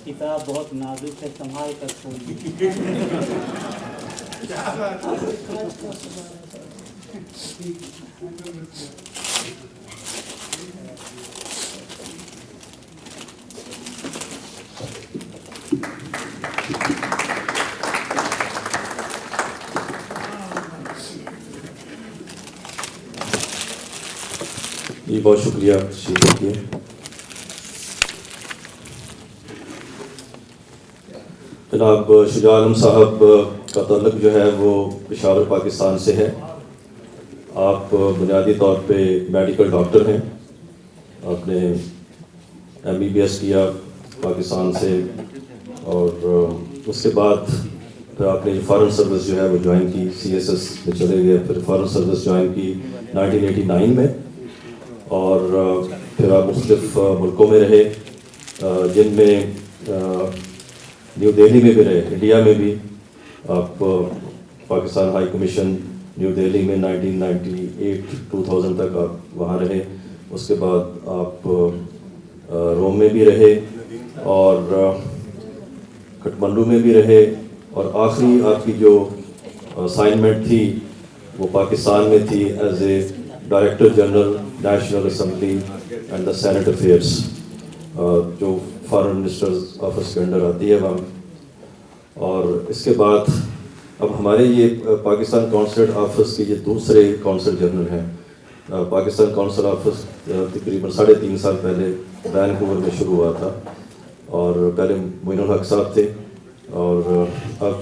کتاب بہت نازک ہے، سنبھال کر کھولیے۔ جی بہت شکریہ تشریف رکھیے۔ جناب شجاع عالم صاحب کا تعلق جو ہے وہ پشاور پاکستان سے ہے۔ آپ بنیادی طور پہ میڈیکل ڈاکٹر ہیں، آپ نے MBBS کیا پاکستان سے، اور اس کے بعد پھر آپ نے فارن سروس جو ہے وہ جوائن کی، CSS میں چلے گئے، پھر فارن سروس جوائن کی 1989 میں، اور پھر آپ مختلف ملکوں میں رہے، جن میں نیو دہلی میں بھی رہے، انڈیا میں بھی آپ Pakistan high commission new Delhi میں 1998-2000 تک آپ وہاں رہے۔ اس کے بعد آپ روم میں بھی رہے اور کٹمنڈو میں بھی رہے، اور آخری آپ کی جو اسائنمنٹ تھی وہ پاکستان میں تھی as a director general National Assembly and the Senate affairs, جو فارن منسٹرز آفس کے انڈر آتی ہے وہاں۔ اور اس کے بعد اب ہمارے یہ پاکستان کونسلیٹ آفس کے یہ دوسرے کونسل جنرل ہیں۔ پاکستان کونسل آفس تقریباً 3.5 سال پہلے وینکوور میں شروع ہوا تھا، اور پہلے معین الحق صاحب تھے، اور اب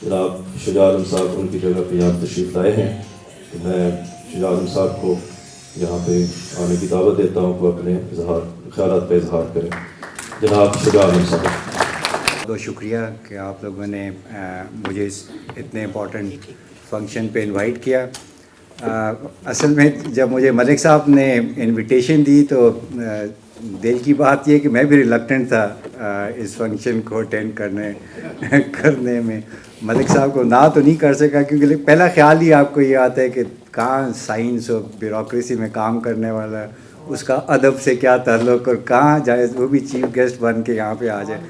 جناب شجاع عالم صاحب ان کی جگہ پہ یہاں تشریف لائے ہیں۔ تو میں شجاع عالم صاحب کو یہاں پہ آنے کی دعوت دیتا ہوں کہ اپنے خیالات پہ اظہار کریں۔ جناب شجاع عالم صاحب۔ بہت شکریہ کہ آپ لوگوں نے مجھے اس اتنے امپورٹنٹ فنکشن پہ انوائٹ کیا۔ اصل میں جب مجھے ملک صاحب نے انویٹیشن دی تو دل کی بات یہ کہ میں بھی ریلکٹنٹ تھا اس فنکشن کو اٹینڈ کرنے میں۔ ملک صاحب کو نہ تو نہیں کر سکا، کیونکہ پہلا خیال ہی آپ کو یہ آتا ہے کہ کہاں سائنس اور بیوروکریسی میں کام کرنے والا، اس کا ادب سے کیا تعلق، اور کہاں جائے وہ بھی چیف گیسٹ بن کے یہاں پہ آ جائے۔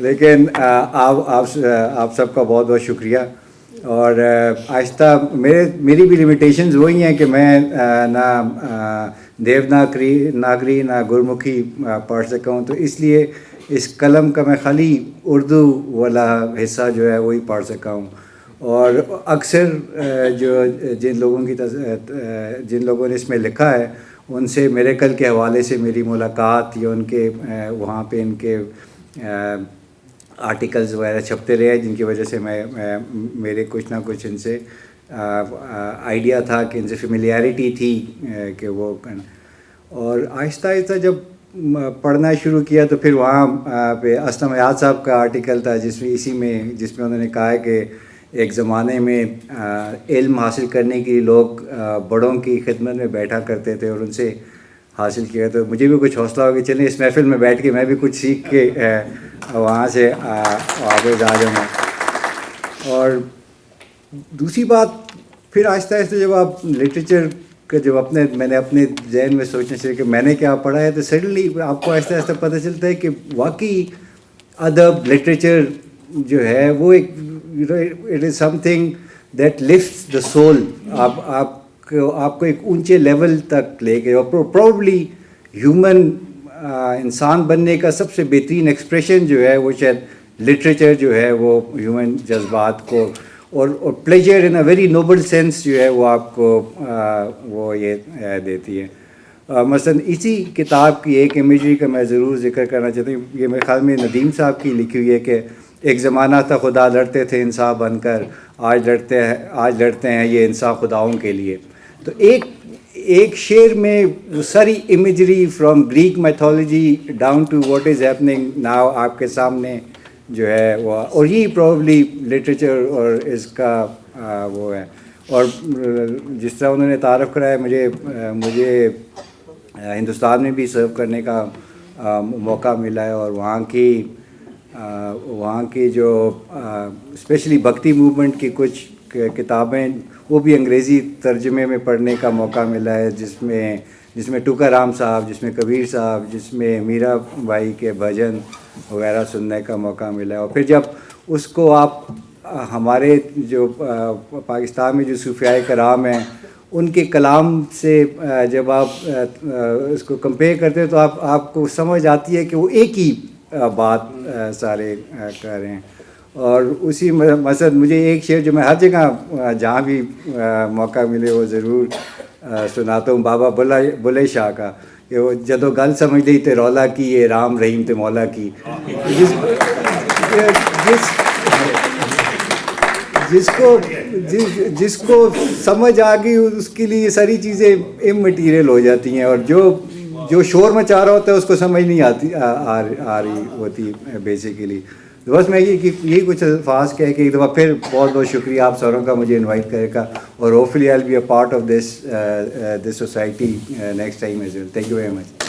لیکن آپ سب کا بہت بہت شکریہ۔ اور آہستہ میری بھی لیمیٹیشنز وہی ہیں کہ میں نہ دیوناگری نہ گرمکھی پڑھ سکا ہوں، تو اس لیے اس قلم کا میں خالی اردو والا حصہ جو ہے وہی پڑھ سکا ہوں۔ اور اکثر جن لوگوں نے اس میں لکھا ہے ان سے میریکل کے حوالے سے میری ملاقات، یا ان کے وہاں پہ ان کے آرٹیکلز وغیرہ چھپتے رہے، جن کی وجہ سے میرے کچھ نہ کچھ ان سے آئیڈیا تھا، کہ ان سے فیملیرٹی تھی کہ وہ۔ اور آہستہ آہستہ جب پڑھنا شروع کیا تو پھر وہاں پہ اسلم حیات صاحب کا آرٹیکل تھا جس میں انہوں نے کہا ہے کہ ایک زمانے میں علم حاصل کرنے کے لیے لوگ بڑوں کی خدمت میں بیٹھا کرتے تھے اور ان سے حاصل کیا۔ تو مجھے بھی کچھ حوصلہ ہو کہ چلیں اس محفل میں بیٹھ کے میں بھی کچھ سیکھ کے وہاں سے آگے جا جاؤں گا۔ اور دوسری بات، پھر آہستہ آہستہ جب آپ لٹریچر کا میں نے اپنے ذہن میں سوچنا شروع کہ میں نے کیا پڑھا ہے، تو سڈنلی آپ کو آہستہ آہستہ پتہ چلتا ہے کہ واقعی ادب، لٹریچر جو ہے وہ ایک it is some thing that lifts the civil, آپ کو ایک اونچے لیول تک لے کے، اور پروبلی ہیومن انسان بننے کا سب سے بہترین ایکسپریشن جو ہے وہ شاید لٹریچر جو ہے وہ ہیومن جذبات کو اور pleasure in a very noble sense جو ہے وہ آپ کو وہ یہ دیتی ہے۔ مثلاً اسی کتاب کی ایک امیجری کا میں ضرور ذکر کرنا چاہتا ہوں۔ یہ میرے خیال میں ندیم صاحب کی لکھی ہوئی ہے کہ ایک زمانہ تھا خدا لڑتے تھے انسان بن کر، آج لڑتے ہیں یہ انسان خداؤں کے لیے۔ تو ایک شعر میں وہ ساری imagery from Greek mythology down to what is happening now آپ کے سامنے جو ہے وہ، اور یہی پروبلی لٹریچر اور اس کا وہ ہے۔ اور جس طرح انہوں نے تعارف کرایا، مجھے ہندوستان میں بھی سرو کرنے کا موقع ملا ہے، اور وہاں کی جو اسپیشلی بھکتی موومنٹ کی کچھ کتابیں وہ بھی انگریزی ترجمے میں پڑھنے کا موقع ملا ہے، جس میں ٹوکا رام صاحب، جس میں کبیر صاحب، جس میں میرا بھائی کے بھجن وغیرہ سننے کا موقع ملا ہے. اور پھر جب اس کو آپ ہمارے جو پاکستان میں جو صوفیاء کرام ہیں ان کے کلام سے جب آپ اس کو کمپیئر کرتے ہیں تو آپ کو سمجھ آتی ہے کہ وہ ایک ہی بات سارے کر رہے ہیں. اور اسی مثلا مجھے ایک شعر جو میں ہر جگہ جہاں بھی موقع ملے وہ ضرور سناتا ہوں، بابا بلے شاہ کا، کہ وہ جدو گل سمجھ لی تے رولا کی یہ رام رحیم تے مولا کی. جس کو سمجھ آ گئی اس کے لیے یہ ساری چیزیں امٹیریل ہو جاتی ہیں، اور جو شور مچا رہا ہوتا ہے اس کو سمجھ نہیں آ رہی ہوتی بیسیکلی. بس میں یہی کچھ الفاظ کہہ کے ایک دفعہ پھر بہت بہت شکریہ آپ ساروں کا مجھے انوائٹ کرے گا، اور hopefully I will be a part of this society next time as well. Thank you very much.